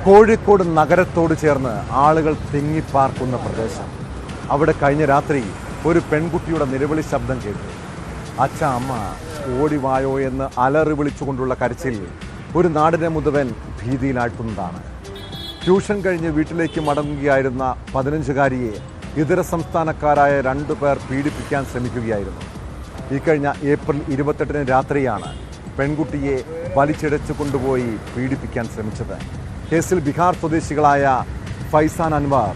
കോഴിക്കോട് നഗരത്തോട് ചേർന്ന് ആളുകൾ തിങ്ങിപ്പാർക്കുന്ന പ്രദേശം. അവിടെ കഴിഞ്ഞ രാത്രി ഒരു പെൺകുട്ടിയുടെ നിലവിളി ശബ്ദം കേട്ടു. അച്ഛ, അമ്മ, ഓടിവായോ എന്ന് അലറി വിളിച്ചുകൊണ്ടുള്ള കരച്ചിൽ ഒരു നാടിനെ മുഴുവൻ ഭീതിയിലാഴ്ത്തുന്നതാണ്. ട്യൂഷൻ കഴിഞ്ഞ് വീട്ടിലേക്ക് മടങ്ങുകയായിരുന്ന 15-കാരിയെ ഇതര സംസ്ഥാനക്കാരായ 2 പേർ പീഡിപ്പിക്കാൻ ശ്രമിക്കുകയായിരുന്നു. ഈ കഴിഞ്ഞ ഏപ്രിൽ 28-ന് രാത്രിയാണ് പെൺകുട്ടിയെ വലിച്ചിഴച്ചു കൊണ്ടുപോയി പീഡിപ്പിക്കാൻ ശ്രമിച്ചത്. കേസിൽ ബീഹാർ സ്വദേശികളായ ഫൈസാൻ അൻവർ,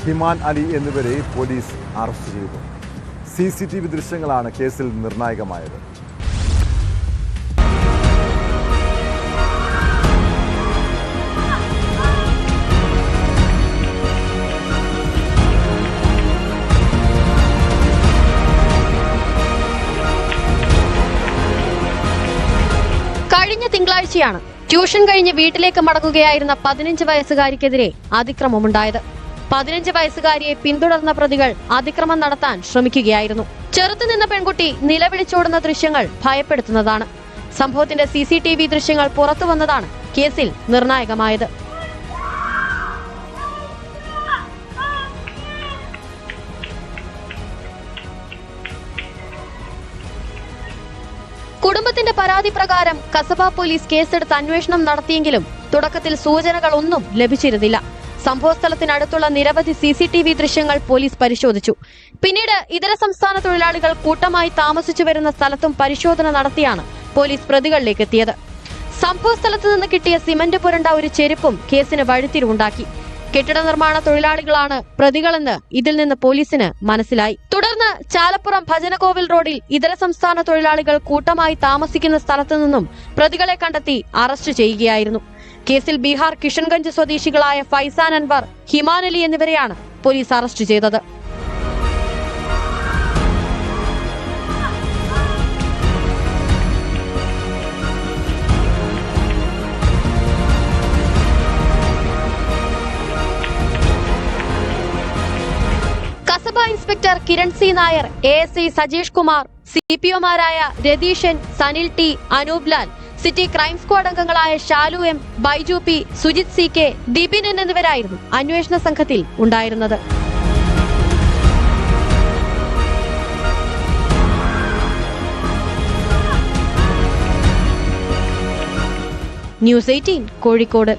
ഹിമാൻ അലി എന്നിവരെ പോലീസ് അറസ്റ്റ് ചെയ്തു. CCTV ദൃശ്യങ്ങളാണ് കേസിൽ നിർണായകമായത്. കഴിഞ്ഞ തിങ്കളാഴ്ചയാണ് ട്യൂഷൻ കഴിഞ്ഞ് വീട്ടിലേക്ക് മടങ്ങുകയായിരുന്ന 15 വയസ്സുകാരിക്കെതിരെ അതിക്രമമുണ്ടായത്. 15 വയസ്സുകാരിയെ പിന്തുടർന്ന പ്രതികൾ അതിക്രമം നടത്താൻ ശ്രമിക്കുകയായിരുന്നു. ചെറുത്തുനിന്ന പെൺകുട്ടി നിലവിളിച്ചോടുന്ന ദൃശ്യങ്ങൾ ഭയപ്പെടുത്തുന്നതാണ്. സംഭവത്തിന്റെ CCTV ദൃശ്യങ്ങൾ പുറത്തു വന്നതാണ് കേസിൽ നിർണായകമായത്. കുടുംബത്തിന്റെ പരാതി പ്രകാരം കസബ പോലീസ് കേസെടുത്ത് അന്വേഷണം നടത്തിയെങ്കിലും തുടക്കത്തിൽ സൂചനകളൊന്നും ലഭിച്ചിരുന്നില്ല. സംഭവസ്ഥലത്തിനടുത്തുള്ള നിരവധി CCTV ദൃശ്യങ്ങൾ പോലീസ് പരിശോധിച്ചു. പിന്നീട് ഇതര സംസ്ഥാന തൊഴിലാളികൾ കൂട്ടമായി താമസിച്ചു വരുന്ന സ്ഥലത്തും പരിശോധന നടത്തിയാണ് പോലീസ് പ്രതികളിലേക്ക് എത്തിയത്. സംഭവസ്ഥലത്ത് നിന്ന് കിട്ടിയ സിമന്റ് പുരണ്ട ഒരു ചെരുപ്പും കേസിന് വഴിത്തിരിവുണ്ടാക്കി. കെട്ടിട നിർമ്മാണ തൊഴിലാളികളാണ് പ്രതികളെന്ന് ഇതിൽ നിന്ന് പോലീസിന് മനസ്സിലായി. തുടർന്ന് ചാലപ്പുറം ഭജനകോവിൽ റോഡിൽ ഇതര സംസ്ഥാന തൊഴിലാളികൾ കൂട്ടമായി താമസിക്കുന്ന സ്ഥലത്തു നിന്നും പ്രതികളെ കണ്ടെത്തി അറസ്റ്റ് ചെയ്യുകയായിരുന്നു. കേസിൽ ബീഹാർ കിഷൻഗഞ്ച് സ്വദേശികളായ ഫൈസാൻ അൻവർ, ഹിമാൻ അലി എന്നിവരെയാണ് പോലീസ് അറസ്റ്റ് ചെയ്തത്. Kasaba inspector Kiran C Nair, ASI Sajeesh Kumar, CPOമാരായ Ratheeshan, Sanil T, Anoop Lal, city crime squad അംഗങ്ങളായ Shalu M, Baiju P, Sujith CK, Dibin N എന്നിവരായിരുന്നു അന്വേഷണ സംഘത്തിൽ ഉണ്ടായിരുന്നത്. ന്യൂസ് 18 കോഴിക്കോട്.